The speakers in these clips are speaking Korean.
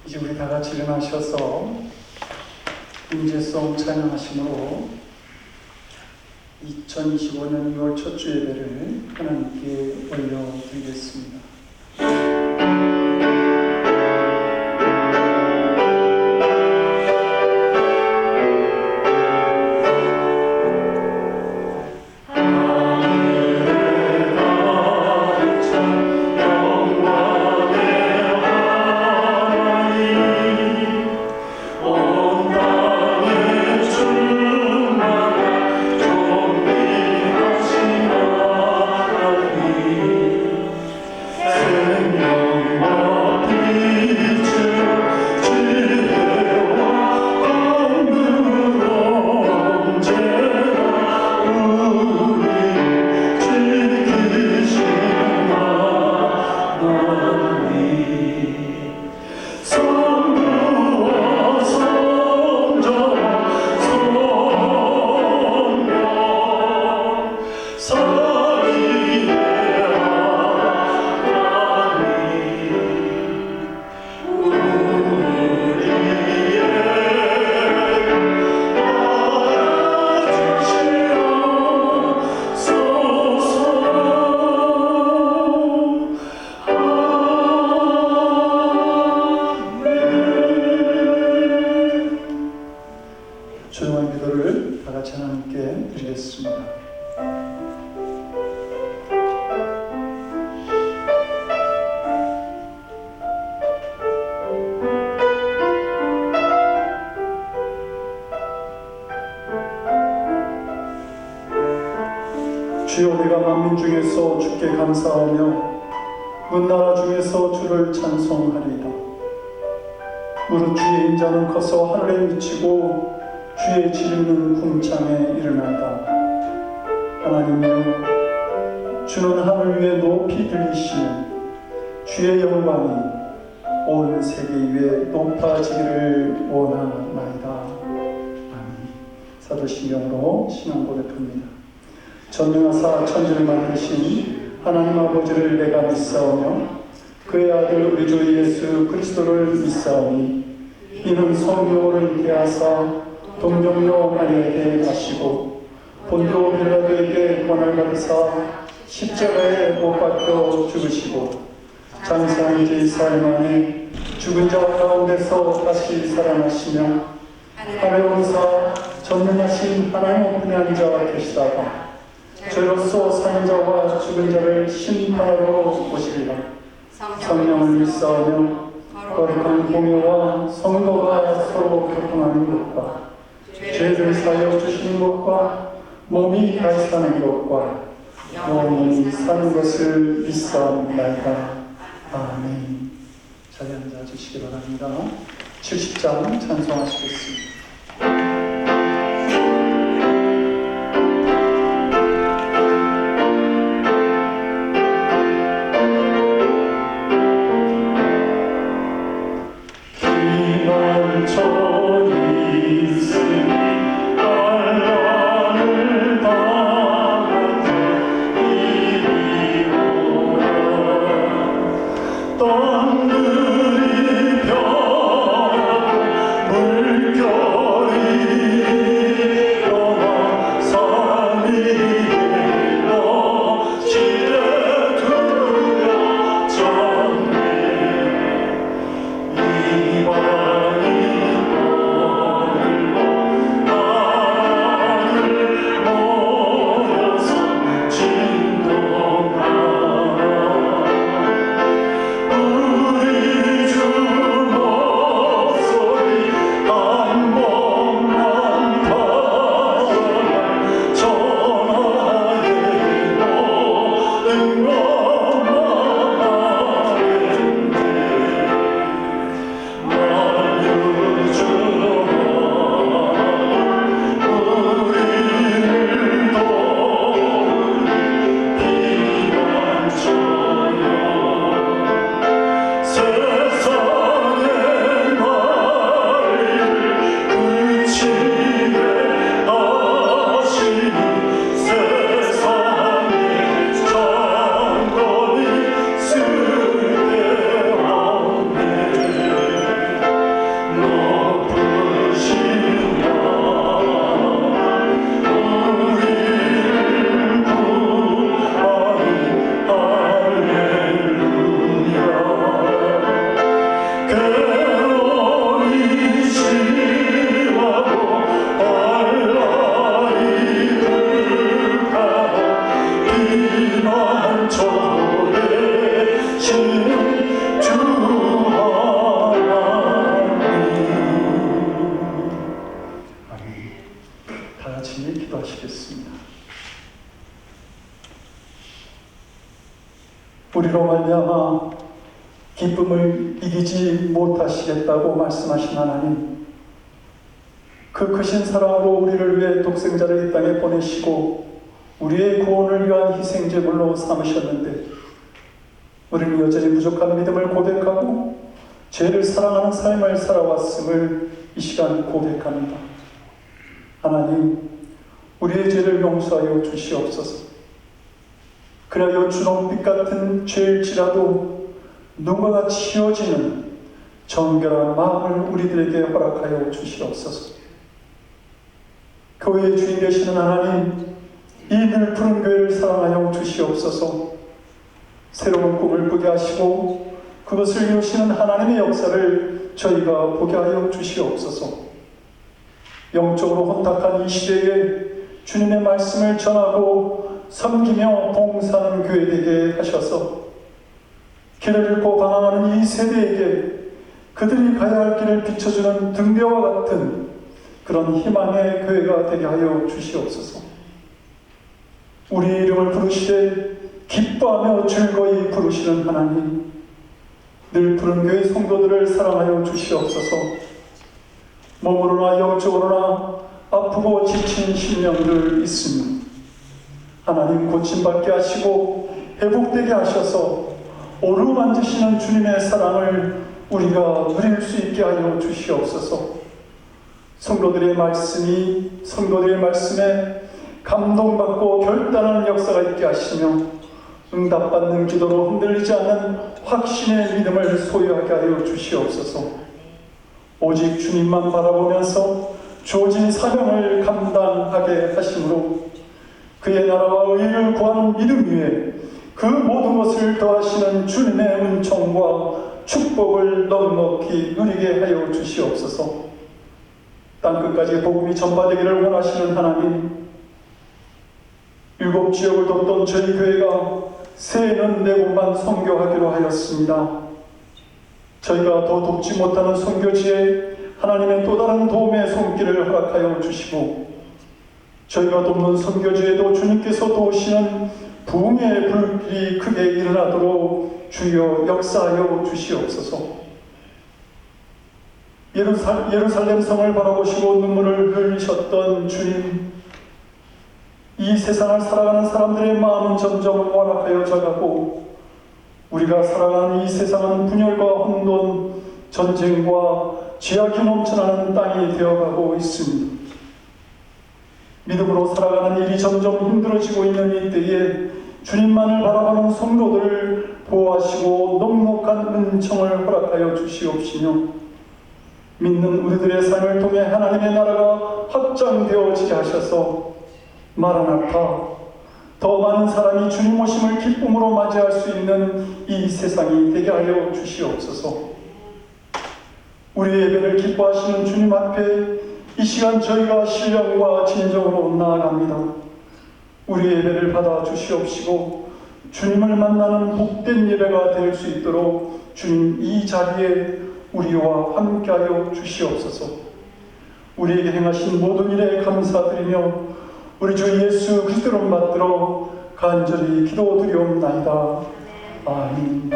이제 우리 다 같이 일어나셔서 임재송 찬양하심으로 2025년 2월 첫 주 예배를 하나님께 올려드리겠습니다. 조용한 기도를 다 같이 하나님께 드리겠습니다. 주여, 우리가 만민 중에서 주께 감사하며 문나라 중에서 주를 찬송하리이다. 무릇 주의 인자는 커서 하늘에 미치고 주의 지리는 궁창에 일어난다. 하나님이여, 주는 하늘 위에 높이 들리시는 주의 영광이 온 세계 위에 높아지기를 원하나이다. 아멘. 사도신경으로 신앙 고백합니다. 전능하사 천지를 만드신 하나님 아버지를 내가 믿사오며 그의 아들 우리 주 예수 그리스도를 믿사오니 이는 성령으로 잉태하사 동정녀 마리아에게 나시고 본도 빌라도에게 권을 받으사 십자가에 못 박혀 죽으시고 장사한 지 사흘 만에 죽은 자 가운데서 다시 살아나시며 하늘에 오르사 전능하신 하나님 우편에 앉아 계시다가 죄로서 사는 자와 죽은 자를 심판하러 오시리라. 성령을 믿사오며 거룩한 공의와 성도가 서로 교통하는 것과 죄를 사여 주시는 것과 몸이 다시 사는 것과 영원히 사는 것을 믿사옵나이다. 아멘. 자리에 앉아 주시기 바랍니다. 70장 찬송하시겠습니다. 땅들이 펴고 물결 우리로 말미암아 기쁨을 이기지 못하시겠다고 말씀하신 하나님, 그 크신 사랑으로 우리를 위해 독생자를 이 땅에 보내시고 우리의 구원을 위한 희생제물로 삼으셨는데, 우리는 여전히 부족한 믿음을 고백하고 죄를 사랑하는 삶을 살아왔음을 이 시간 고백합니다. 하나님, 우리의 죄를 용서하여 주시옵소서. 그리하여 주홍빛 같은 죄일지라도 눈과 치워지는 정결한 마음을 우리들에게 허락하여 주시옵소서. 교회의 주인 되시는 하나님, 이 늘 푸른 교회를 사랑하여 주시옵소서. 새로운 꿈을 꾸게 하시고 그것을 이루시는 하나님의 역사를 저희가 보게 하여 주시옵소서. 영적으로 혼탁한 이 시대에 주님의 말씀을 전하고 섬기며 봉사하는 교회 되게 하셔서 길을 잃고 방황하는 이 세대에게 그들이 가야 할 길을 비춰주는 등대와 같은 그런 희망의 교회가 되게 하여 주시옵소서. 우리 이름을 부르시되 기뻐하며 즐거이 부르시는 하나님, 늘 푸른 교회 성도들을 사랑하여 주시옵소서. 몸으로나 영적으로나 아프고 지친 심령들 있으니 하나님 고침받게 하시고 회복되게 하셔서 어루만지시는 주님의 사랑을 우리가 누릴 수 있게 하여 주시옵소서. 성도들의 말씀에 감동받고 결단하는 역사가 있게 하시며 응답받는 기도로 흔들리지 않는 확신의 믿음을 소유하게 하여 주시옵소서. 오직 주님만 바라보면서 주어진 사명을 감당하게 하심으로 그의 나라와 의를 구하는 믿음 위에 그 모든 것을 더하시는 주님의 은총과 축복을 넉넉히 누리게 하여 주시옵소서. 땅끝까지 복음이 전파되기를 원하시는 하나님, 7 지역을 돕던 저희 교회가 새해는 4곳만 선교하기로 하였습니다. 저희가 더 돕지 못하는 선교지에 하나님의 또 다른 도움의 손길을 허락하여 주시고, 저희가 돕는 선교지에도 주님께서 도우시는 부흥의 불길이 크게 일어나도록 주여 역사하여 주시옵소서. 예루살렘 성을 바라보시고 눈물을 흘리셨던 주님, 이 세상을 살아가는 사람들의 마음은 점점 완악하여 져가고 우리가 살아가는 이 세상은 분열과 혼돈, 전쟁과 죄악이 넘쳐나는 땅이 되어가고 있습니다. 믿음으로 살아가는 일이 점점 힘들어지고 있는 이때에 주님만을 바라보는 성도들을 보호하시고 넉넉한 은총을 허락하여 주시옵시며, 믿는 우리들의 삶을 통해 하나님의 나라가 확장되어지게 하셔서 마라나타, 더 많은 사람이 주님 오심을 기쁨으로 맞이할 수 있는 이 세상이 되게 하여 주시옵소서. 우리의 예배를 기뻐하시는 주님 앞에 이 시간 저희가 신령과 진정으로 나아갑니다. 우리의 예배를 받아 주시옵시고 주님을 만나는 복된 예배가 될 수 있도록 주님 이 자리에 우리와 함께하여 주시옵소서. 우리에게 행하신 모든 일에 감사드리며 우리 주 예수 그리스도를 받들어 간절히 기도드리옵나이다. 아멘.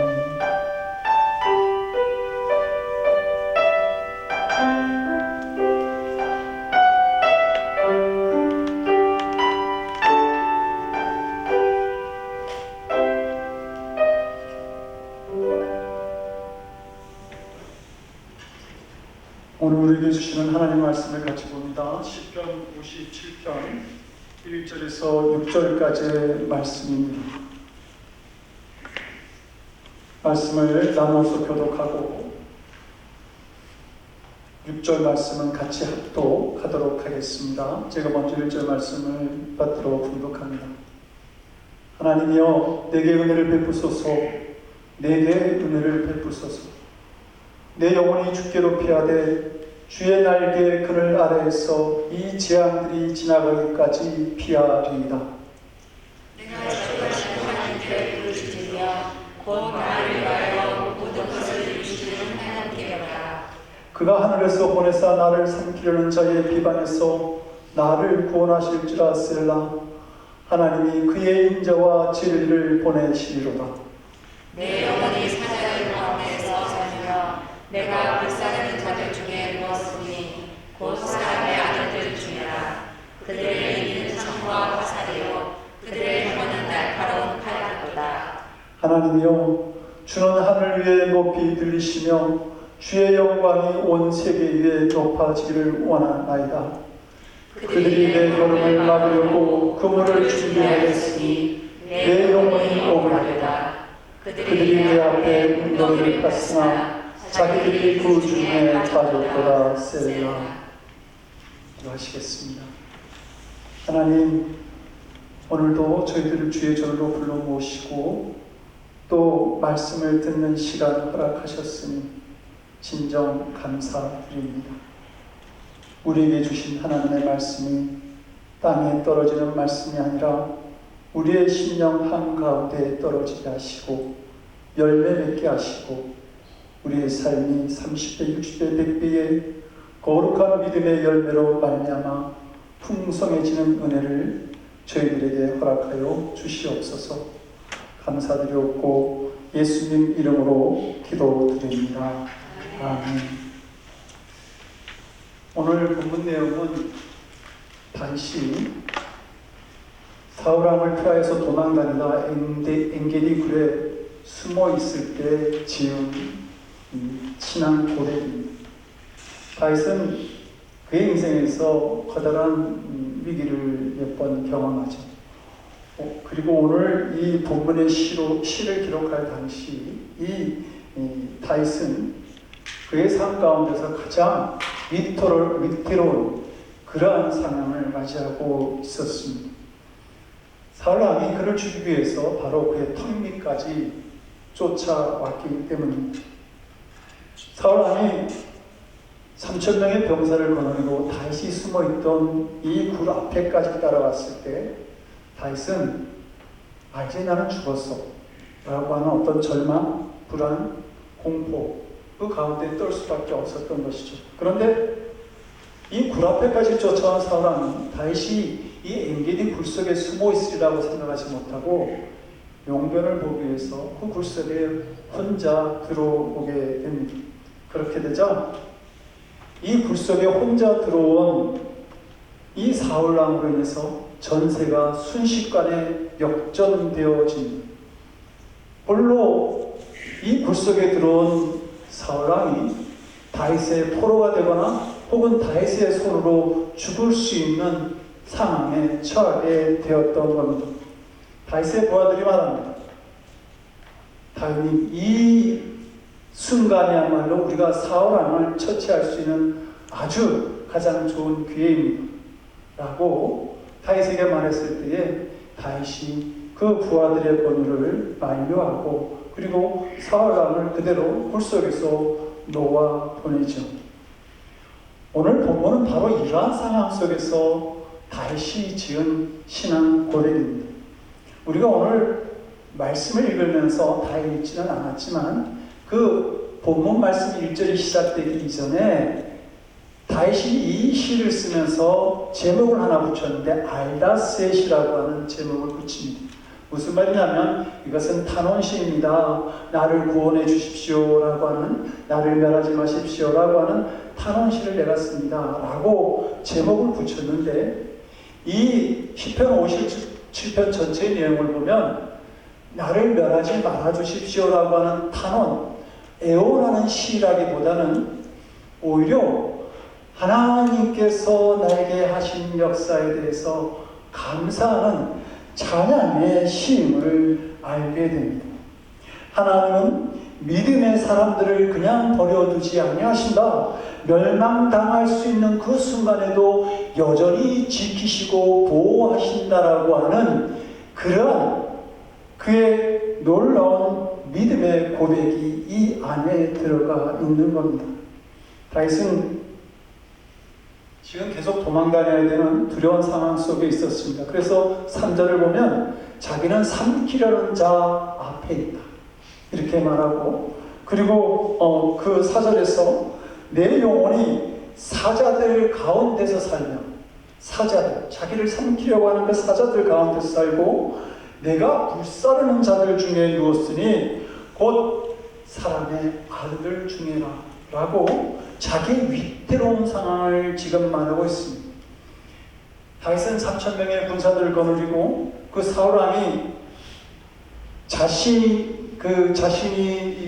오늘 우리에게 주시는 하나님 말씀을 같이 봅니다. 시편 57편 1절에서 6절까지의 말씀입니다. 말씀을 나눠서 교독하고 6절 말씀은 같이 합독하도록 하겠습니다. 제가 먼저 1절 말씀을 받들어 분독합니다. 하나님이여, 내게 은혜를 베푸소서. 내게 은혜를 베푸소서. 내 영혼이 주께로 피하되 주의 날개 그늘 아래에서 이 재앙들이 지나가기까지 피하리이다. 내가 주의 하나님께 부르짖으며 곧 나를 위하여 모든 것을 이루시는 하나님께로다. 그가 하늘에서 보내사 나를 삼키려는 자의 비방에서 나를 구원하실지라 셀라. 하나님이 그의 인자와 진리를 보내시리로다. 내 영혼이 사자들 가운데서 살며 내가 불사르는 자들 중에 누웠으니 곧 사람의 아들들 중이라. 그들의 입은 창과 화살이요 그들의 혀는 날카로운 칼같도다. 하나님이여, 주는 하늘 위에 높이 들리시며 주의 영광이 온 세계 위에 높아지기를 원하나이다. 그들이 내 걸음을 막으려고 그물을 준비하였으니 내 영혼이 억울하리다. 그들이 내 앞에 운동을 갔으나 자기들이 그 중에 빠졌도다. 셀라. 기도하시겠습니다. 하나님, 오늘도 저희들을 주의 절로 불러 모시고 또 말씀을 듣는 시간 허락하셨으니 진정 감사드립니다. 우리에게 주신 하나님의 말씀이 땅에 떨어지는 말씀이 아니라 우리의 심령 한가운데 떨어지게 하시고 열매 맺게 하시고 우리의 삶이 30배, 60배, 100배의 거룩한 믿음의 열매로 말미암아 풍성해지는 은혜를 저희들에게 허락하여 주시옵소서. 감사드리옵고 예수님 이름으로 기도드립니다. 아멘. 오늘 본문 내용은 다윗이 사울왕을 피하여서 도망다니다 엔게디 굴에 숨어 있을 때 지은 신앙 고백입니다. 다윗은 그의 인생에서 커다란 위기를 몇 번 경험하죠. 그리고 오늘 이 본문의 시를 기록할 당시 이 다윗은 그의 삶 가운데서 가장 위태로운 그러한 상황을 맞이하고 있었습니다. 사울왕이 그를 죽이기 위해서 바로 그의 턱 밑까지 쫓아왔기 때문입니다. 사울왕이 3,000명의 병사를 거느리고 다윗이 숨어있던 이 굴 앞에까지 따라왔을 때 다윗은 이제 나는 죽었어 라고 하는 어떤 절망, 불안, 공포 그 가운데 떨 수밖에 없었던 것이죠. 그런데 이 굴 앞에까지 쫓아온 사울왕은 다윗이 이 엔게디 굴 속에 숨어 있으리라고 생각하지 못하고 용변을 보기 위해서 그 굴 속에 혼자 들어오게 됩니다. 그렇게 되자 이 굴 속에 혼자 들어온 이 사울왕으로 인해서 전세가 순식간에 역전되어집니다. 홀로 이 굴 속에 들어온 사울왕이 다윗의 포로가 되거나 혹은 다윗의 손으로 죽을 수 있는 상황에 처하게 되었던 겁니다. 다윗의 부하들이 말합니다. 다윗님, 이 순간이야말로 우리가 사울왕을 처치할 수 있는 아주 가장 좋은 기회입니다. 라고 다윗에게 말했을 때에 다윗이 그 부하들의 권유를 만류하고 그리고 사울왕을 그대로 굴 속에서 놓아 보내죠. 오늘 본문은 바로 이러한 상황 속에서 다윗이 지은 신앙 고백입니다. 우리가 오늘 말씀을 읽으면서 다 읽지는 않았지만 그 본문 말씀 1절이 시작되기 이전에 다윗이 이 시를 쓰면서 제목을 하나 붙였는데 알다셋이라고 하는 제목을 붙입니다. 무슨 말이냐면 이것은 탄원시입니다. 나를 구원해 주십시오라고 하는, 나를 멸하지 마십시오라고 하는 탄원시를 내가 씁니다 라고 제목을 붙였는데 이 시편 57편 전체의 내용을 보면 나를 멸하지 말아 주십시오라고 하는 탄원, 애원하는 시라기보다는 오히려 하나님께서 나에게 하신 역사에 대해서 감사하는 찬양의 시임을 알게 됩니다. 하나님은 믿음의 사람들을 그냥 버려두지 아니하신다. 멸망당할 수 있는 그 순간에도 여전히 지키시고 보호하신다라고 하는 그러한 그의 놀라운 믿음의 고백이 이 안에 들어가 있는 겁니다. 다윗은 지금 계속 도망다녀야 되는 두려운 상황 속에 있었습니다. 그래서 3절을 보면 자기는 삼키려는 자 앞에 있다 이렇게 말하고, 그리고 그 4절에서 내 영혼이 사자들 가운데서 살며, 사자들, 자기를 삼키려고 하는 그 사자들 가운데서 살고 내가 불사르는 자들 중에 누웠으니 곧 사람의 아들 중에라 라고 자기 위태로운 상황을 지금 말하고 있습니다. 다윗은 3,000명의 군사들을 거느리고 그 사울왕이 자신이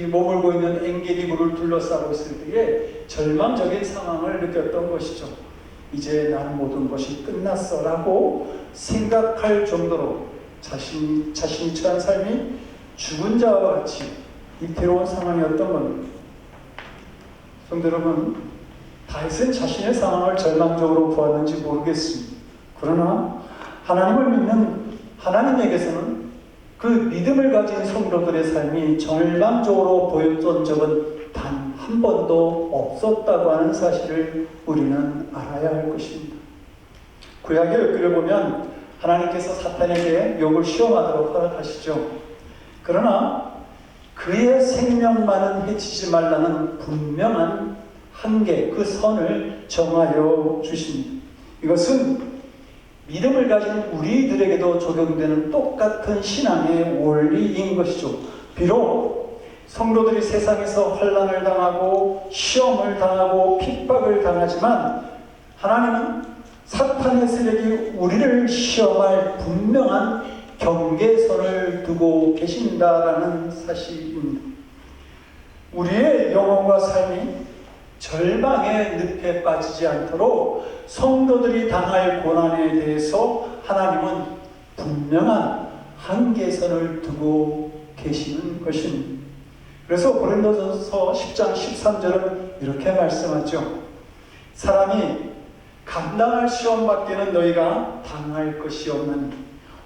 머물고 있는 엔게디브를 둘러싸고 있을 때에 절망적인 상황을 느꼈던 것이죠. 이제 나는 모든 것이 끝났어 라고 생각할 정도로 자신이 처한 삶이 죽은 자와 같이 위태로운 상황이었던 겁니다. 성도 여러분, 다윗은 자신의 상황을 절망적으로 보았는지 모르겠습니다. 그러나 하나님을 믿는 하나님에게서는 그 믿음을 가진 성도들의 삶이 절망적으로 보였던 적은 단 한 번도 없었다고 하는 사실을 우리는 알아야 할 것입니다. 구약의 엮기를 보면 하나님께서 사탄에게 욥을 시험하도록 허락하시죠. 그러나 그의 생명만은 해치지 말라는 분명한 한계, 그 선을 정하여 주십니다. 이것은 믿음을 가진 우리들에게도 적용되는 똑같은 신앙의 원리인 것이죠. 비록 성도들이 세상에서 환난을 당하고 시험을 당하고 핍박을 당하지만 하나님은 사탄의 세력이 우리를 시험할 분명한 경계선을 두고 계신다라는 사실입니다. 우리의 영혼과 삶이 절망의 늪에 빠지지 않도록 성도들이 당할 고난에 대해서 하나님은 분명한 한계선을 두고 계시는 것입니다. 그래서 고린도전서 10장 13절은 이렇게 말씀하죠. 사람이 감당할 시험밖에는 너희가 당할 것이 없나니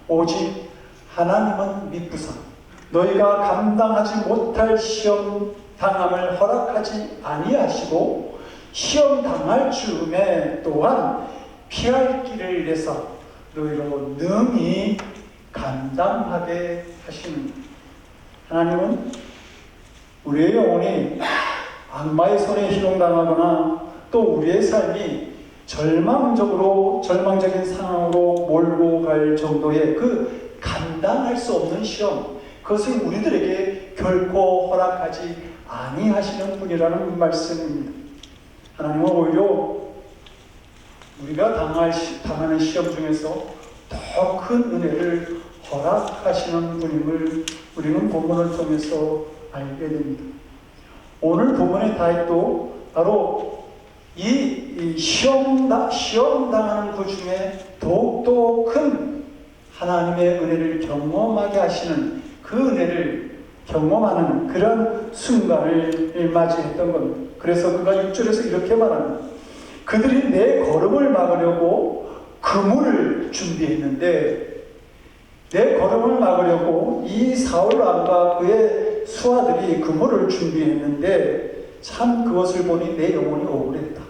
오직 하나님은 믿으사 너희가 감당하지 못할 시험 당함을 허락하지 아니하시고 시험 당할 즈음에 또한 피할 길을 내사 너희로 능히 감당하게 하시는 하나님은 우리의 영혼이 악마의 손에 희롱당하거나 또 우리의 삶이 절망적인 상황으로 몰고 갈 정도의 그 감당할 수 없는 시험, 그것을 우리들에게 결코 허락하지 아니하시는 분이라는 말씀입니다. 하나님은 오히려 우리가 당하는 시험 중에서 더 큰 은혜를 허락하시는 분임을 우리는 본문을 통해서 알게 됩니다. 오늘 본문의 다윗도 바로 이 시험 당하는 그 중에 더욱더 큰 하나님의 은혜를 경험하게 하시는 그 은혜를 경험하는 그런 순간을 맞이했던 겁니다. 그래서 그가 6절에서 이렇게 말합니다. 그들이 내 걸음을 막으려고 그물을 준비했는데 내 걸음을 막으려고 이 사울왕과 그의 수하들이 그물을 준비했는데 참 그것을 보니 내 영혼이 억울했다.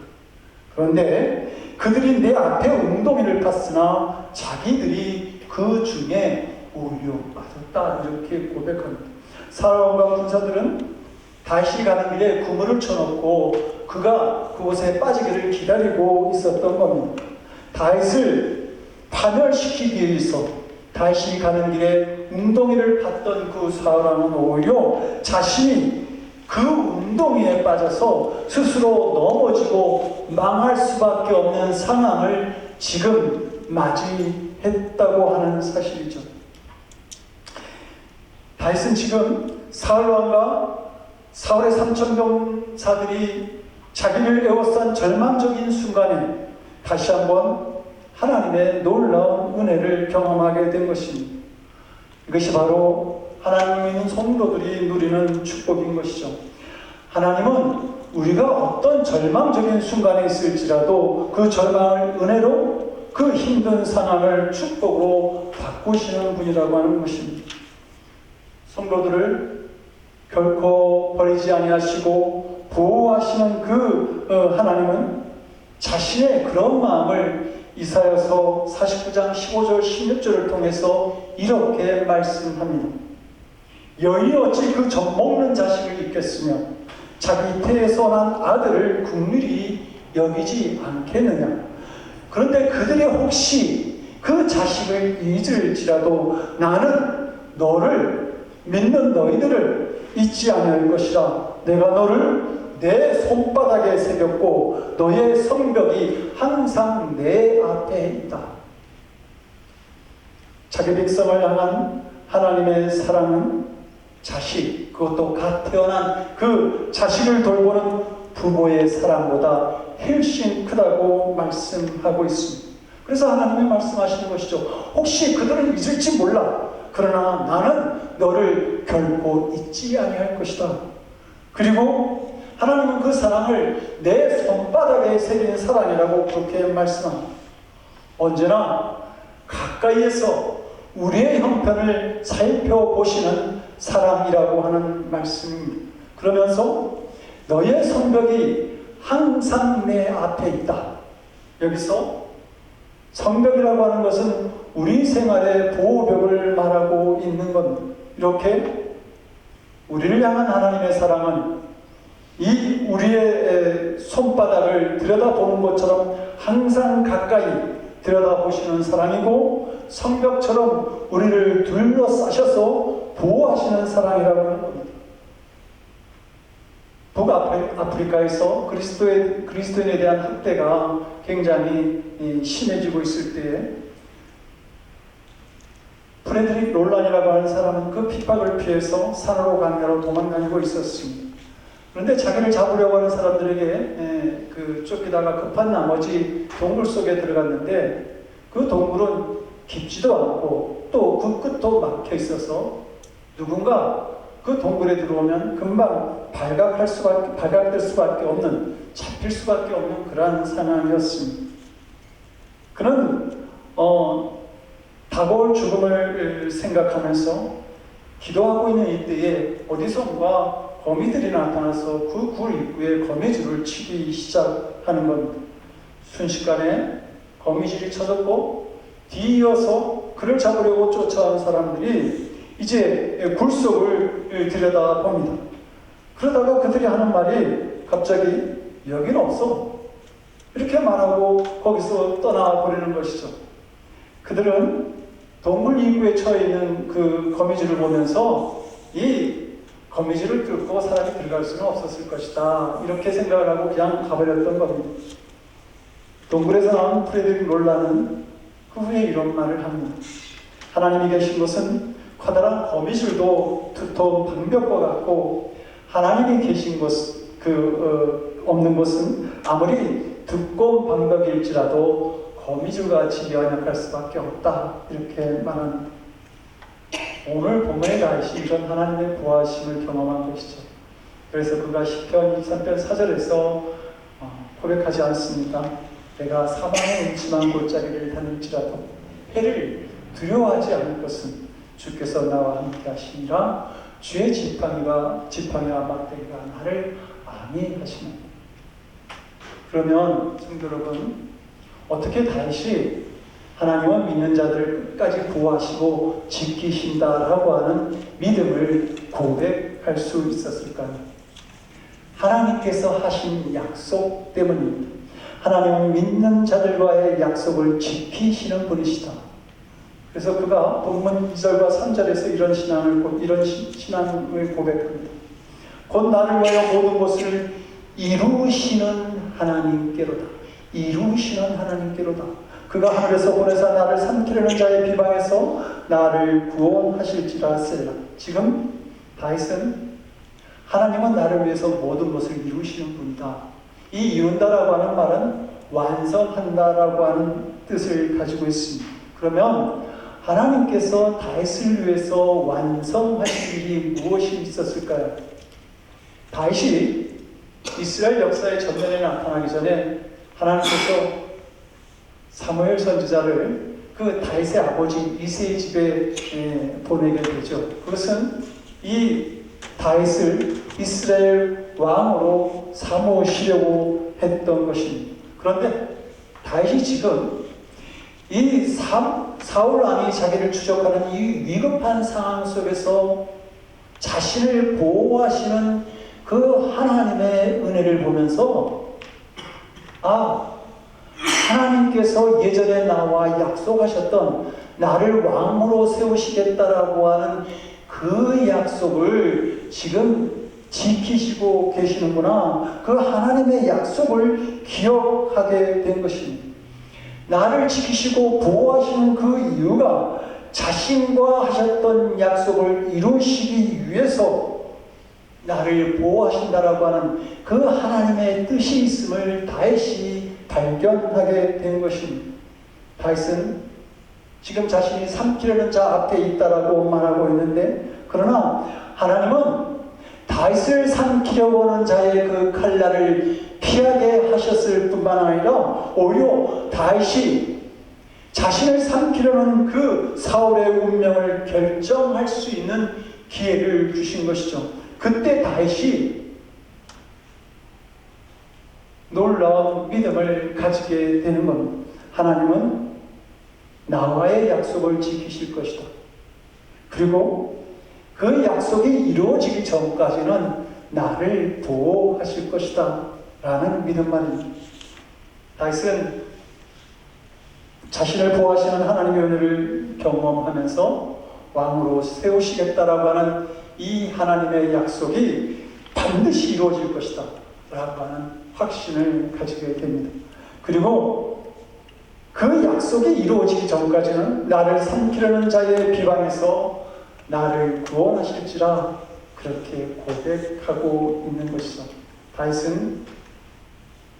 그런데 그들이 내 앞에 웅덩이를 팠으나 자기들이 그 중에 오히려 빠졌다. 이렇게 고백합니다. 사울왕과 군사들은 다시 가는 길에 그물을 쳐놓고 그가 그곳에 빠지기를 기다리고 있었던 겁니다. 다윗을 파멸시키기 위해서 다시 가는 길에 웅덩이를 팠던 그 사울왕은 오히려 자신이 그 웅덩이에 빠져서 스스로 넘어지고 망할 수밖에 없는 상황을 지금 맞이했다고 하는 사실이죠. 다윗은 지금 사울왕과 사울의 3,000병사들이 자기를 에워싼 절망적인 순간에 다시 한번 하나님의 놀라운 은혜를 경험하게 된 것입니다. 이것이 바로 하나님을 믿는 성도들이 누리는 축복인 것이죠. 하나님은 우리가 어떤 절망적인 순간에 있을지라도 그 절망을 은혜로, 그 힘든 상황을 축복으로 바꾸시는 분이라고 하는 것입니다. 성도들을 결코 버리지 아니하시고 보호하시는 그 하나님은 자신의 그런 마음을 이사야서 49장 15절 16절을 통해서 이렇게 말씀합니다. 여인이 어찌 그 젖먹는 자식을 잊겠으며 자기 태에서 난 아들을 긍휼히 여기지 않겠느냐. 그런데 그들이 혹시 그 자식을 잊을지라도 나는 너를 믿는 너희들을 잊지 아니할 것이라. 내가 너를 내 손바닥에 새겼고 너의 성벽이 항상 내 앞에 있다. 자기 백성을 향한 하나님의 사랑은 자식, 그것도 갓 태어난 그 자식을 돌보는 부모의 사랑보다 훨씬 크다고 말씀하고 있습니다. 그래서 하나님이 말씀하시는 것이죠. 혹시 그들은 잊을지 몰라. 그러나 나는 너를 결코 잊지 아니할 것이다. 그리고 하나님은 그 사랑을 내 손바닥에 새긴 사랑이라고 그렇게 말씀합니다. 언제나 가까이에서 우리의 형편을 살펴보시는 사랑이라고 하는 말씀입니다. 그러면서 너의 성벽이 항상 내 앞에 있다. 여기서 성벽이라고 하는 것은 우리 생활의 보호벽을 말하고 있는 겁니다. 이렇게 우리를 향한 하나님의 사랑은 이 우리의 손바닥을 들여다보는 것처럼 항상 가까이 들여다보시는 사랑이고, 성벽처럼 우리를 둘러싸셔서 보호하시는 사랑이라고 하는 겁니다. 북아프리카에서 그리스도인에 대한 학대가 굉장히 심해지고 있을 때에 프레드릭 롤란이라고 하는 사람은 그 핍박을 피해서 산으로 강가로 도망다니고 있었습니다. 그런데 자기를 잡으려고 하는 사람들에게 쫓기다가 급한 나머지 동굴 속에 들어갔는데, 그 동굴은 깊지도 않고 또 그 끝도 막혀 있어서 누군가 그 동굴에 들어오면 금방 발각될 수밖에 없는, 잡힐 수밖에 없는 그러한 상황이었습니다. 그는 다가올 죽음을 생각하면서 기도하고 있는 이때에 어디선가 거미들이 나타나서 그 굴 입구에 거미줄을 치기 시작하는 겁니다. 순식간에 거미줄이 쳐졌고, 뒤이어서 그를 잡으려고 쫓아온 사람들이 이제 굴 속을 들여다봅니다. 그러다가 그들이 하는 말이 갑자기 여긴 없어, 이렇게 말하고 거기서 떠나버리는 것이죠. 그들은 동굴 입구에 처해있는 그 거미줄을 보면서 이 거미줄을 뚫고 사람이 들어갈 수는 없었을 것이다, 이렇게 생각을 하고 그냥 가버렸던 겁니다. 동굴에서 나온 프레드릭 롤란은 그 후에 이런 말을 합니다. 하나님이 계신 곳은 커다란 거미줄도 두터운 방벽과 같고, 하나님이 계신 곳, 없는 곳은 아무리 두꺼운 방벽일지라도 거미줄같이 연약할 수밖에 없다, 이렇게 말합니다. 오늘 본문의 다윗이 이런 하나님의 보호하심을 경험한 것이죠. 그래서 그가 시편 23편 4절에서 고백하지 않습니까? 내가 사망의 음침한 골짜기를 다닐지라도 해를 두려워하지 않을 것은 주께서 나와 함께 하시니라. 주의 지팡이와 막대기가 나를 안위하시는. 그러면 성도 여러분, 어떻게 다윗이 하나님은 믿는 자들을 끝까지 보호하시고 지키신다라고 하는 믿음을 고백할 수 있었을까요? 하나님께서 하신 약속 때문입니다. 하나님은 믿는 자들과의 약속을 지키시는 분이시다. 그래서 그가 본문 2절과 3절에서 이런 신앙을 고백합니다. 곧 나를 위하여 모든 것을 이루시는 하나님께로다. 이루시는 하나님께로다. 그가 하늘에서 보내사 나를 삼키려는 자의 비방에서 나를 구원하실지라 셀라. 지금 다윗은 하나님은 나를 위해서 모든 것을 이루시는 분이다. 이 이룬다라고 하는 말은 완성한다라고 하는 뜻을 가지고 있습니다. 그러면 하나님께서 다윗을 위해서 완성하실 일이 무엇이 있었을까요? 다윗이 이스라엘 역사의 전면에 나타나기 전에 하나님께서 사무엘 선지자를 그 다윗의 아버지 이새의 집에 보내게 되죠. 그것은 이 다윗을 이스라엘 왕으로 삼으시려고 했던 것입니다. 그런데 다윗이 지금 이 사울 왕이 자기를 추적하는 이 위급한 상황 속에서 자신을 보호하시는 그 하나님의 은혜를 보면서 하나님께서 예전에 나와 약속하셨던 나를 왕으로 세우시겠다라고 하는 그 그 약속을 지금 지키시고 계시는구나. 그 하나님의 약속을 기억하게 된 것입니다. 나를 지키시고 보호하시는 그 이유가 자신과 하셨던 약속을 이루시기 위해서 나를 보호하신다라고 하는 그 하나님의 뜻이 있음을 다윗이 발견하게 된 것입니다. 다윗은 지금 자신이 삼키려는 자 앞에 있다라고 말하고 있는데, 그러나 하나님은 다윗을 삼키려고 하는 자의 그 칼날을 피하게 하셨을 뿐만 아니라 오히려 다윗이 자신을 삼키려는 그 사울의 운명을 결정할 수 있는 기회를 주신 것이죠. 그때 다윗이 놀라운 믿음을 가지게 되는 겁니다. 하나님은 나와의 약속을 지키실 것이다. 그리고 그 약속이 이루어지기 전까지는 나를 보호하실 것이다 라는 믿음만입니다. 다윗은 자신을 보호하시는 하나님의 은혜를 경험하면서 왕으로 세우시겠다라고 하는 이 하나님의 약속이 반드시 이루어질 것이다 라고 하는 확신을 가지게 됩니다. 그리고 그 약속이 이루어지기 전까지는 나를 삼키려는 자의 비방에서 나를 구원하실지라 그렇게 고백하고 있는 것이죠. 다윗은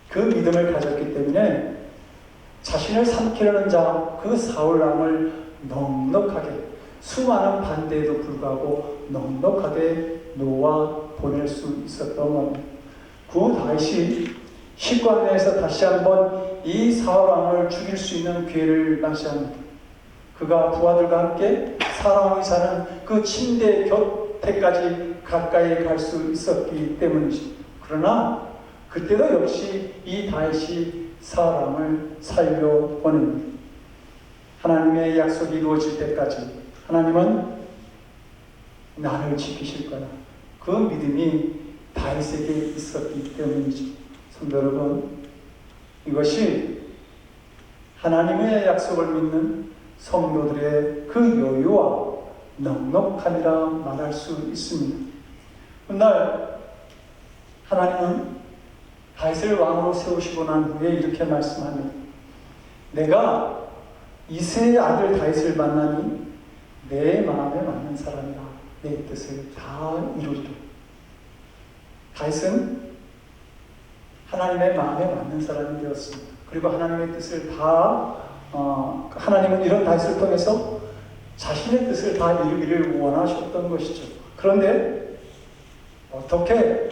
그 믿음을 가졌기 때문에 자신을 삼키려는 자, 그 사울 왕을 넉넉하게, 수많은 반대에도 불구하고 넉넉하게 놓아 보낼 수 있었던 겁니다. 그 다윗이 식관내에서 다시 한번 이 사울 왕을 죽일 수 있는 기회를 맞이합니다. 그가 부하들과 함께 사울 왕이 사는 그 침대 곁에까지 가까이 갈 수 있었기 때문이죠. 그러나 그때도 역시 이 다윗이 사울 왕을 살려보냅니다. 하나님의 약속이 이루어질 때까지 하나님은 나를 지키실 거다. 그 믿음이 다윗에게 있었기 때문이죠. 성도 여러분, 이것이 하나님의 약속을 믿는 성도들의 그 여유와 넉넉함이라 말할 수 있습니다. 훗날 하나님은 다윗을 왕으로 세우시고 난 후에 이렇게 말씀합니다. 내가 이새의 아들 다윗을 만나니 내 마음에 맞는 사람이라 내 뜻을 다 이루리라. 다윗은 하나님의 마음에 맞는 사람이 되었습니다. 그리고 하나님의 뜻을 다 하나님은 이런 다윗을 통해서 자신의 뜻을 다 이루기를 원하셨던 것이죠. 그런데 어떻게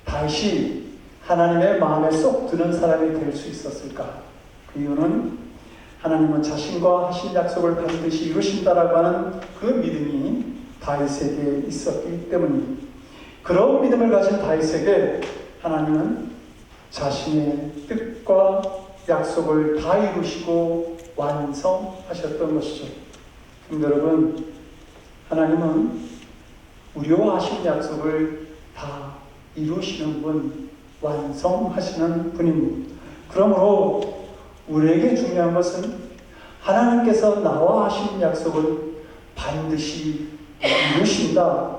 다윗이 하나님의 마음에 쏙 드는 사람이 될 수 있었을까? 그 이유는 하나님은 자신과 하신 약속을 반드시 이루신다라고 하는 그 믿음이 다윗에게 있었기 때문입니다. 그런 믿음을 가진 다윗에게 하나님은 자신의 뜻과 약속을 다 이루시고 완성하셨던 것이죠. 여러분, 하나님은 우리와 하신 약속을 다 이루시는 분, 완성하시는 분입니다. 그러므로 우리에게 중요한 것은 하나님께서 나와 하신 약속을 반드시 이루신다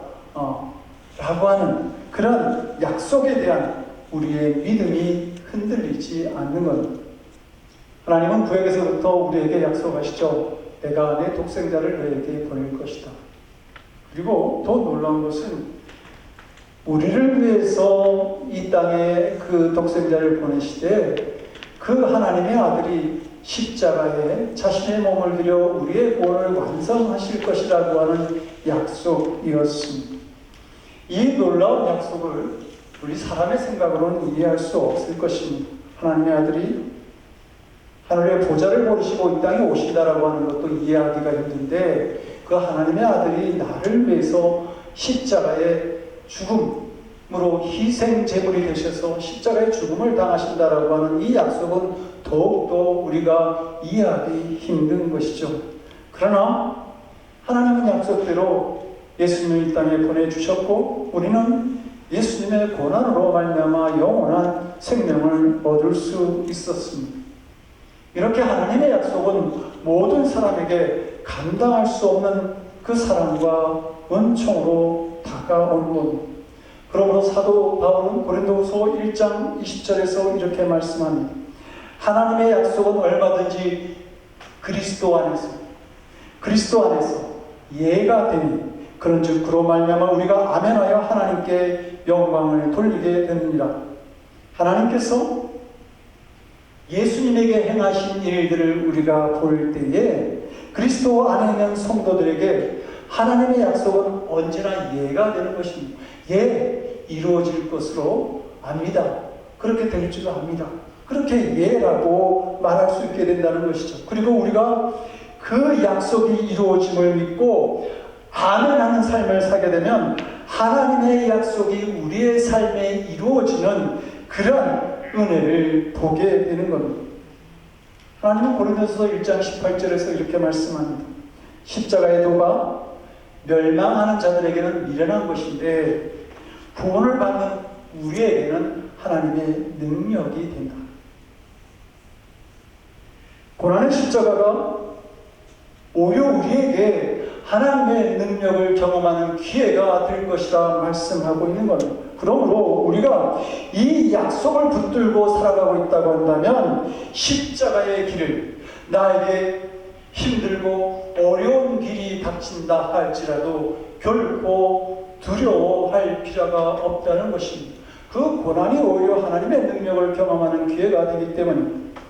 라고 하는 그런 약속에 대한 우리의 믿음이 흔들리지 않는 것. 하나님은 구약에서부터 우리에게 약속하시죠. 내가 내 독생자를 너에게 보낼 것이다. 그리고 더 놀라운 것은 우리를 위해서 이 땅에 그 독생자를 보내시되 그 하나님의 아들이 십자가에 자신의 몸을 들여 우리의 구원을 완성하실 것이라고 하는 약속이었습니다. 이 놀라운 약속을 우리 사람의 생각으로는 이해할 수 없을 것입니다. 하나님의 아들이 하늘의 보좌를 버리시고 이 땅에 오신다라고 하는 것도 이해하기가 힘든데, 그 하나님의 아들이 나를 위해서 십자가의 죽음으로 희생 제물이 되셔서 십자가의 죽음을 당하신다라고 하는 이 약속은 더욱더 우리가 이해하기 힘든 것이죠. 그러나 하나님은 약속대로 예수님을 이 땅에 보내주셨고, 우리는 예수님의 고난으로 말미암아 영원한 생명을 얻을 수 있었습니다. 이렇게 하나님의 약속은 모든 사람에게 감당할 수 없는 그 사랑과 은총으로 다가오는 것. 그러므로 사도 바울은 고린도후서 1장 20절에서 이렇게 말씀합니다. 하나님의 약속은 얼마든지 그리스도 안에서 예가 되니 그런즉 그로 말미암아 우리가 아멘하여 하나님께 영광을 돌리게 되느니라. 하나님께서 예수님에게 행하신 일들을 우리가 볼 때에 그리스도 안에 있는 성도들에게 하나님의 약속은 언제나 예가 되는 것입니다. 이루어질 것으로 압니다. 그렇게 될 줄 압니다. 그렇게 예라고 말할 수 있게 된다는 것이죠. 그리고 우리가 그 약속이 이루어짐을 믿고 아멘하는 삶을 살게 되면 하나님의 약속이 우리의 삶에 이루어지는 그런 은혜를 보게 되는 겁니다. 하나님은 고린도서 1장 18절에서 이렇게 말씀합니다. 십자가의 도가 멸망하는 자들에게는 미련한 것인데 구원을 받는 우리에게는 하나님의 능력이 된다. 고난의 십자가가 오히려 우리에게 하나님의 능력을 경험하는 기회가 될 것이라 말씀하고 있는 겁니다. 그러므로 우리가 이 약속을 붙들고 살아가고 있다고 한다면 십자가의 길을 나에게 힘들고 어려운 길이 닥친다 할지라도 결코 두려워할 필요가 없다는 것입니다. 그 고난이 오히려 하나님의 능력을 경험하는 기회가 되기 때문입니다.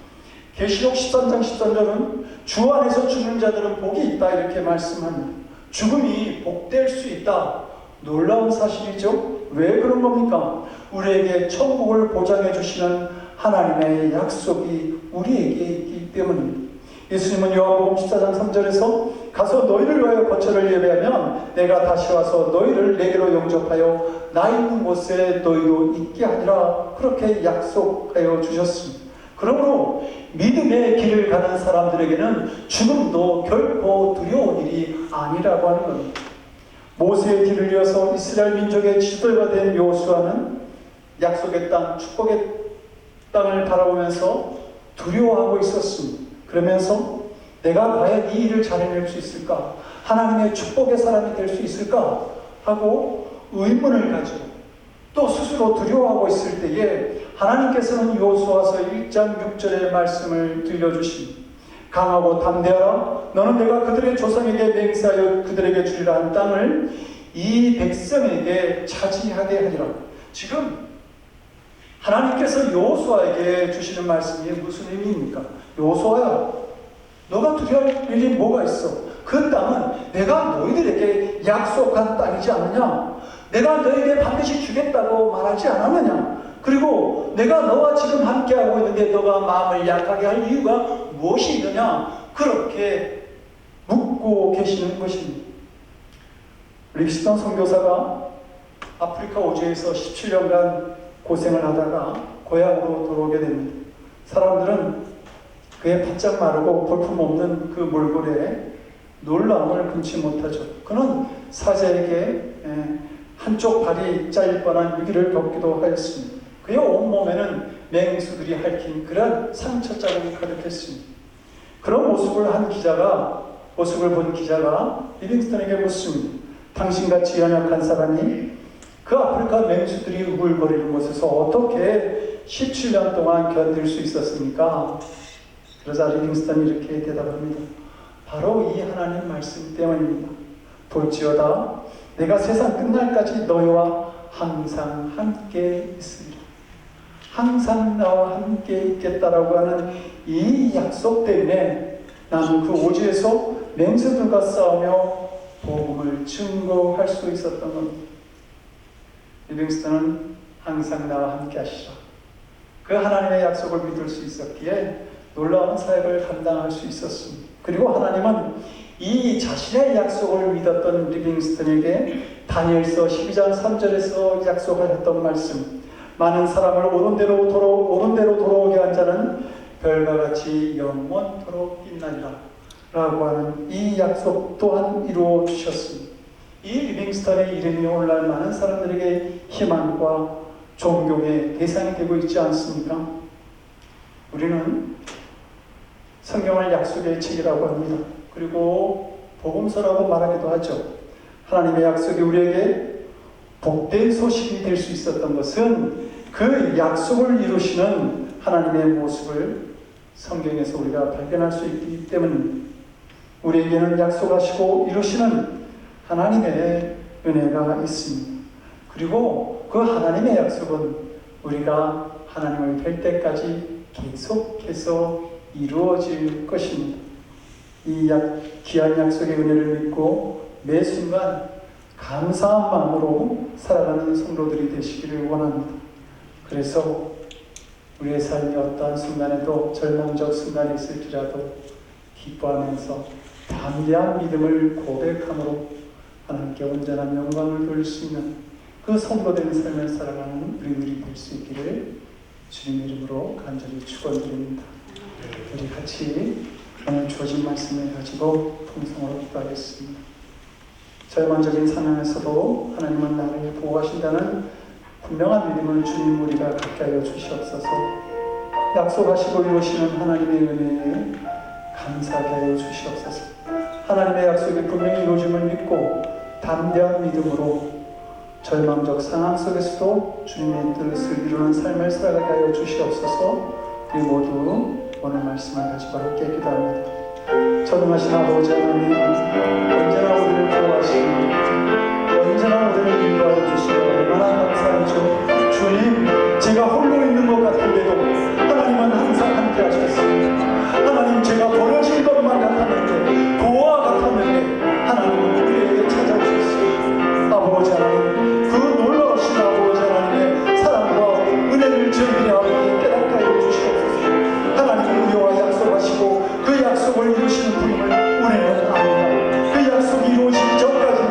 계시록 13장 13절은 주 안에서 죽는 자들은 복이 있다 이렇게 말씀합니다. 죽음이 복될 수 있다. 놀라운 사실이죠. 왜 그런 겁니까? 우리에게 천국을 보장해 주시는 하나님의 약속이 우리에게 있기 때문입니다. 예수님은 요한복음 14장 3절에서 가서 너희를 위하여 거처를 예배하면 내가 다시 와서 너희를 내게로 영접하여 나 있는 곳에 너희도 있게 하리라 그렇게 약속하여 주셨습니다. 그러므로 믿음의 길을 가는 사람들에게는 죽음도 결코 두려운 일이 아니라고 하는 겁니다. 모세의 길을 이어서 이스라엘 민족의 지도자가 된 여호수아는 약속의 땅, 축복의 땅을 바라보면서 두려워하고 있었습니다. 그러면서 내가 과연 이 일을 잘 해낼 수 있을까? 하나님의 축복의 사람이 될 수 있을까? 하고 의문을 가지고 또 스스로 두려워하고 있을 때에 하나님께서는 여호수아서 1장 6절의 말씀을 들려주십니다. 강하고 담대하라. 너는 내가 그들의 조상에게 맹세하여 그들에게 주리라 한 땅을 이 백성에게 차지하게 하리라. 지금 하나님께서 여호수아에게 주시는 말씀이 무슨 의미입니까? 여호수아야, 너가 두려워할 일이 뭐가 있어? 그 땅은 내가 너희들에게 약속한 땅이지 않느냐? 내가 너희에게 반드시 주겠다고 말하지 않았느냐? 그리고 내가 너와 지금 함께하고 있는데 너가 마음을 약하게 할 이유가 무엇이 있느냐? 그렇게 묻고 계시는 것입니다. 릭스턴 선교사가 아프리카 오주에서 17년간 고생을 하다가 고향으로 돌아오게 됩니다. 사람들은 그의 바짝 마르고 볼품없는 그 몰골에 놀라움을 금치 못하죠. 그는 사자에게 한쪽 발이 잘릴 뻔한 위기를 겪기도 하였습니다. 그의 온몸에는 맹수들이 핥힌 그런 상처 자국이 가득했습니다. 그런 모습을 본 기자가 리빙스턴에게 묻습니다. 당신같이 연약한 사람이 그 아프리카 맹수들이 우글거리는 곳에서 어떻게 17년 동안 견딜 수 있었습니까? 그러자 리빙스턴이 이렇게 대답합니다. 바로 이 하나님 말씀 때문입니다. 볼지어다 내가 세상 끝날까지 너희와 항상 함께 있으리라. 항상 나와 함께 있겠다라고 하는 이 약속 때문에 나는 그 오지에서 맹수들과 싸우며 복음을 증거할 수 있었던 겁니다. 리빙스턴은 항상 나와 함께 하시라. 그 하나님의 약속을 믿을 수 있었기에 놀라운 사역을 감당할 수 있었습니다. 그리고 하나님은 이 자신의 약속을 믿었던 리빙스턴에게 다니엘서 12장 3절에서 약속하셨던 말씀, 많은 사람을 옳은 대로 돌아오게 한 자는 별과 같이 영원토록 빛나리라 라고 하는 이 약속 또한 이루어 주셨습니다. 이 리빙스턴의 이름이 오늘날 많은 사람들에게 희망과 존경의 대상이 되고 있지 않습니까? 우리는 성경을 약속의 책이라고 합니다. 그리고 복음서라고 말하기도 하죠. 하나님의 약속이 우리에게 복된 소식이 될 수 있었던 것은 그 약속을 이루시는 하나님의 모습을 성경에서 우리가 발견할 수 있기 때문입니다. 우리에게는 약속하시고 이루시는 하나님의 은혜가 있습니다. 그리고 그 하나님의 약속은 우리가 하나님을 뵐 때까지 계속해서 이루어질 것입니다. 이 귀한 약속의 은혜를 믿고 매 순간 감사한 마음으로 살아가는 성도들이 되시기를 원합니다. 그래서 우리의 삶이 어떠한 순간에도 절망적 순간이 있을지라도 기뻐하면서 담대한 믿음을 고백함으로 하나님께 온전한 영광을 돌릴 수 있는 그 성도된 삶을 살아가는 우리들이 될 수 있기를 주님 이름으로 간절히 축원드립니다. 우리 같이 오늘 주어진 말씀을 가지고 통성으로 기도하겠습니다. 절망적인 상황에서도 하나님은 나를 보호하신다는 분명한 믿음을 주님 우리가 갖게 하여 주시옵소서. 약속하시고 이루시는 하나님의 은혜에 감사하게 하여 주시옵소서. 하나님의 약속이 분명히 이루어짐을 믿고 담대한 믿음으로 절망적 상황 속에서도 주님의 뜻을 이루는 삶을 살아가게 하여 주시옵소서. 우리 모두 오늘 말씀을 가지고 함께 기도합니다. 전능하신 아버지 하나님, 언제나 우리를 보호하시고 언제나 우리를 인도하여 주시고 얼마나 감사하죠. 주님, 제가 홀로 있는 것 같은데도 하나님은 항상 함께 하셨습니다. 하나님, 제가 버려진 것만 같았는데, 고아 같았는데 하나님은 우리에게 찾아오셨습니다. 아버지 하나님, 그 놀라우신 아버지 하나님의 사랑과 은혜를 저희들이 아버지 깨닫게 하여 주시옵소서. 하나님은 우리와 약속하시고 그 약속을 이루시는 분임을 우리는 압니다. 그 약속이 이루어지기 전까지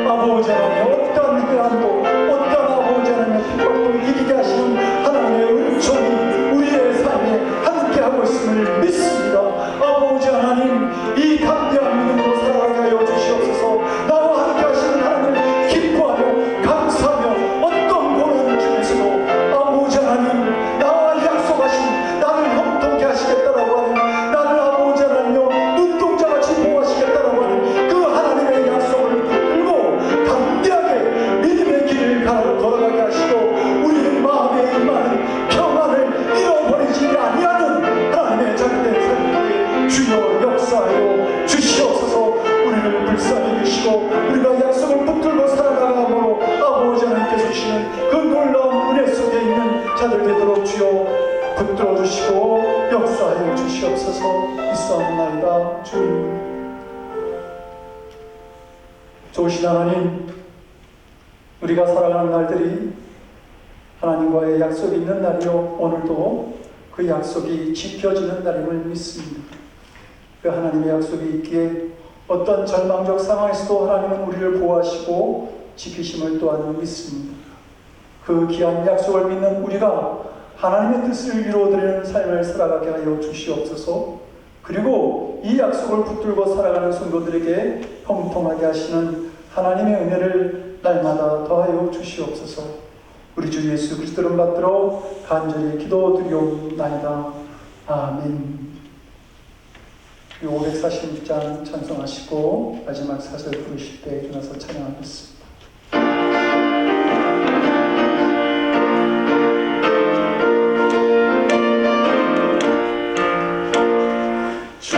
아버지 하나님 어떠한 해안도 어떠한 아버지 하나님의 핍박도 이기게 하시는 하나님의 은총이 우리의 삶에 함께하고 있음을 믿습니다. 아버지 하나님, 이 담대한 믿음으로 살아가게 하여 주시옵소서. 나와 함께 하시는 하나님을 기뻐하며 감사하며 어떤 고난 중에서도 아버지 하나님, 나와 약속하신 나를 형통케 하시겠다라고 하는, 나를 아버지 하나님여 눈동자같이 보호하시겠다라고 하는 그 하나님의 약속을 붙들고 담대하게 믿음의 길을 걸어가게 하시고 우리의 마음에 임하는 평안을 잃어버리지 아니하는 하나님의 자녀된 삶에 주여 역사하여 주시옵소서. 우리를 불쌍히 여기시고 우리가 약속을 붙들고 살아가므로 아버지 하나님께서 주시는 그 놀라운 은혜 속에 있는 자들 되도록 주여 붙들어 주시고 역사하여 주시옵소서. 있사옵나이다. 주님, 좋으신 하나님, 우리가 살아가는 날들이 하나님과의 약속이 있는 날이요, 오늘도 그 약속이 지켜지는 날임을 믿습니다. 그 하나님의 약속이 있기에 어떤 절망적 상황에서도 하나님은 우리를 보호하시고 지키심을 또한 믿습니다. 그 귀한 약속을 믿는 우리가 하나님의 뜻을 이루어드리는 삶을 살아가게 하여 주시옵소서. 그리고 이 약속을 붙들고 살아가는 성도들에게 형통하게 하시는 하나님의 은혜를 날마다 더하여 주시옵소서. 우리 주 예수 그리스도를 받들어 간절히 기도드리옵나이다. 아멘. 546장 찬송하시고 마지막 사절 부르실 때 일어나서 찬양하겠습니다. 소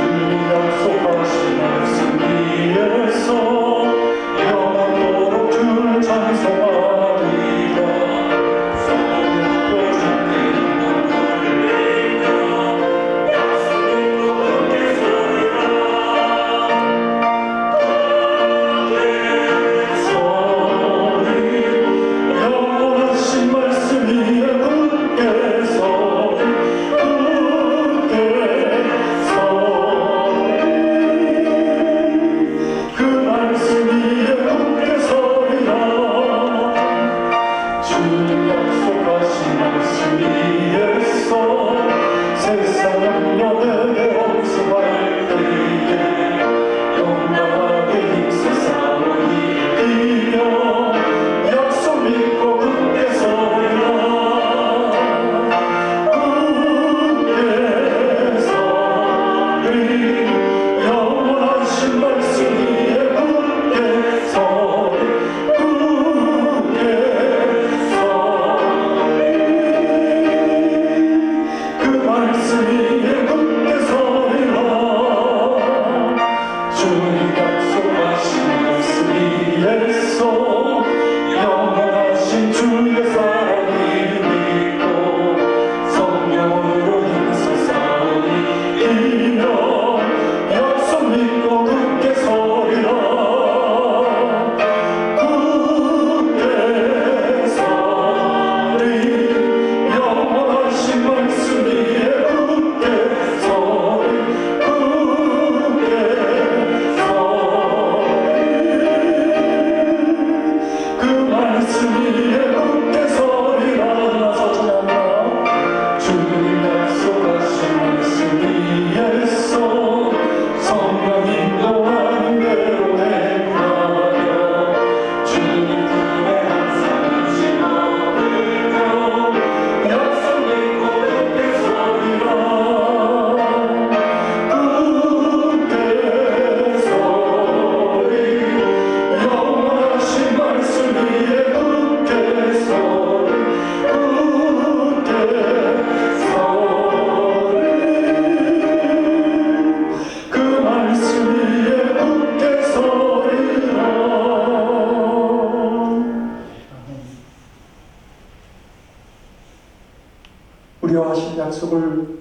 우리와 하신 약속을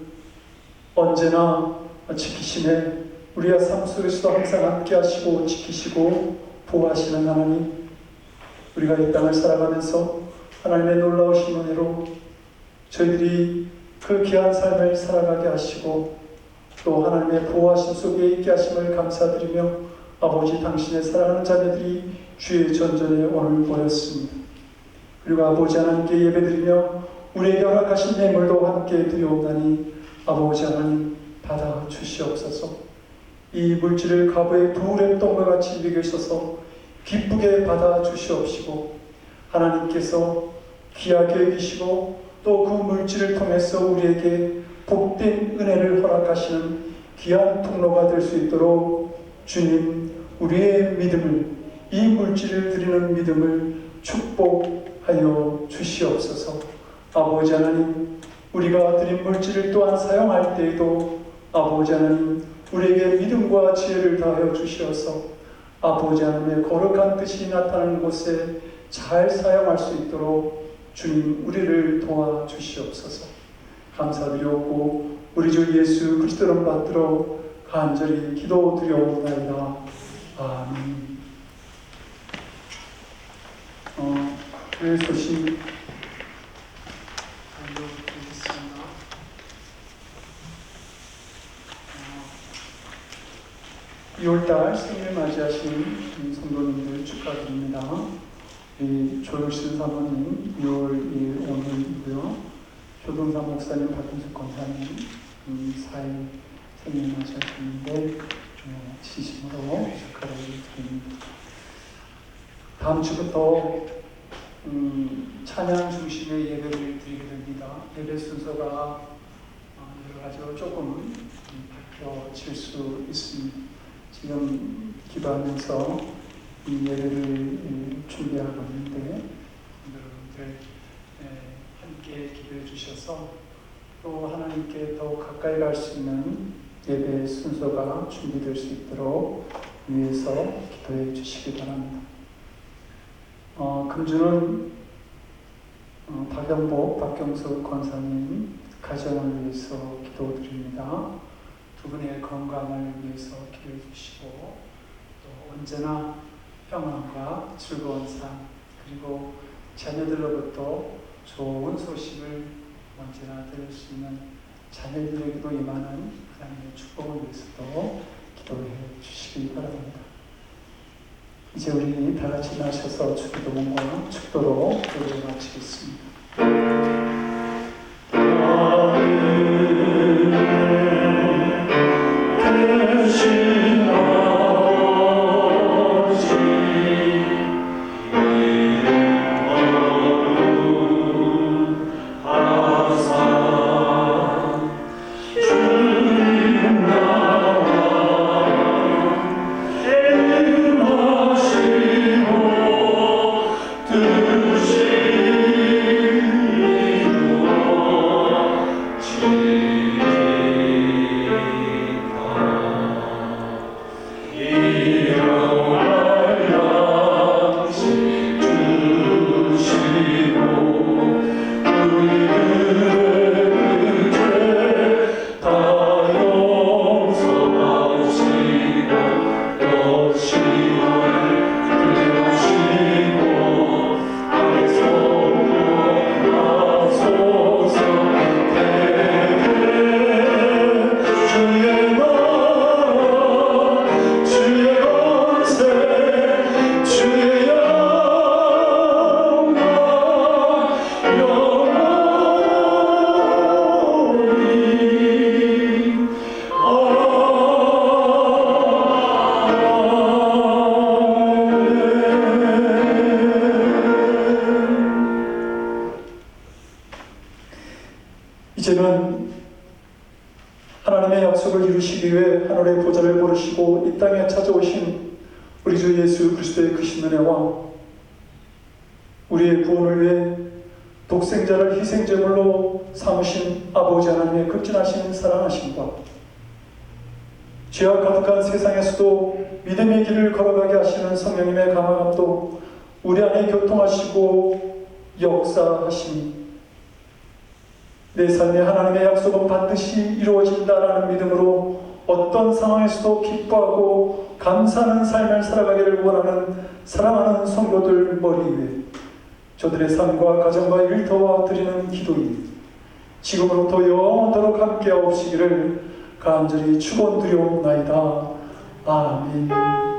언제나 지키시네 우리의 삶 속에서도 항상 함께 하시고 지키시고 보호하시는 하나님, 우리가 이 땅을 살아가면서 하나님의 놀라우신 은혜로 저희들이 그 귀한 삶을 살아가게 하시고 또 하나님의 보호하심 속에 있게 하심을 감사드리며 아버지 당신의 사랑하는 자녀들이 주의 전전에 오늘 모였습니다. 그리고 아버지 하나님께 예배드리며 우리에게 허락하신 예물도 함께 드려온다니 아버지 하나님 받아 주시옵소서. 이 물질을 가부의 부울의 똥과 같이 먹이셔서 기쁘게 받아 주시옵시고 하나님께서 귀하게 여기시고 또 그 물질을 통해서 우리에게 복된 은혜를 허락하시는 귀한 통로가 될 수 있도록 주님 우리의 믿음을 이 물질을 드리는 믿음을 축복하여 주시옵소서. 아버지 하나님 우리가 드린 물질을 또한 사용할 때에도 아버지 하나님 우리에게 믿음과 지혜를 다하여 주시어서 아버지 하나님의 거룩한 뜻이 나타나는 곳에 잘 사용할 수 있도록 주님 우리를 도와주시옵소서. 감사드리옵고 우리 주 예수 그리스도를 받들어 간절히 기도드려옵나이다. 아멘. 교회 소식 알려드리겠습니다. 2월달 생일 맞이하신 성도님들 축하드립니다. 조효신 사모님 2월 2일 오늘이고요. 조동사 목사님, 박근숙 권사님 4일 생일 맞이하셨는데 진심으로 축하를 드립니다. 다음 주부터 찬양 중심의 예배를 드리게 됩니다. 예배 순서가 여러 가지로 조금 바뀌어질 수 있습니다. 지금 기도하면서 이 예배를 준비하고 있는데 여러분들 함께 기도해 주셔서 또 하나님께 더 가까이 갈 수 있는 예배 순서가 준비될 수 있도록 위해서 기도해 주시기 바랍니다. 금주는 박영복, 박경석 권사님 가정을 위해서 기도드립니다. 두 분의 건강을 위해서 기도해 주시고 또 언제나 평안과 즐거운 삶 그리고 자녀들로부터 좋은 소식을 언제나 들을 수 있는 자녀들에게도 임하는 하나님의 축복을 위해서도 기도해 주시기 바랍니다. 이제 우리 다 같이 나셔서 주기도문과 축도로 기도를 마치겠습니다. 이제는 하나님의 약속을 이루시기 위해 하늘의 보좌를 모르시고 이 땅에 찾아오신 우리 주 예수 그리스도의 크신 은혜와 우리의 구원을 위해 독생자를 희생제물로 삼으신 아버지 하나님의 극진하신 사랑하심과 죄악 가득한 세상에서도 믿음의 길을 걸어가게 하시는 성령님의 강함도 우리 안에 교통하시고 역사하심이 내 삶에 하나님의 약속은 반드시 이루어진다라는 믿음으로 어떤 상황에서도 기뻐하고 감사하는 삶을 살아가기를 원하는 사랑하는 성도들 머리 위에 저들의 삶과 가정과 일터와 드리는 기도인 지금으로부터 영원토록 함께하옵시기를 간절히 축원드리옵나이다. 아멘.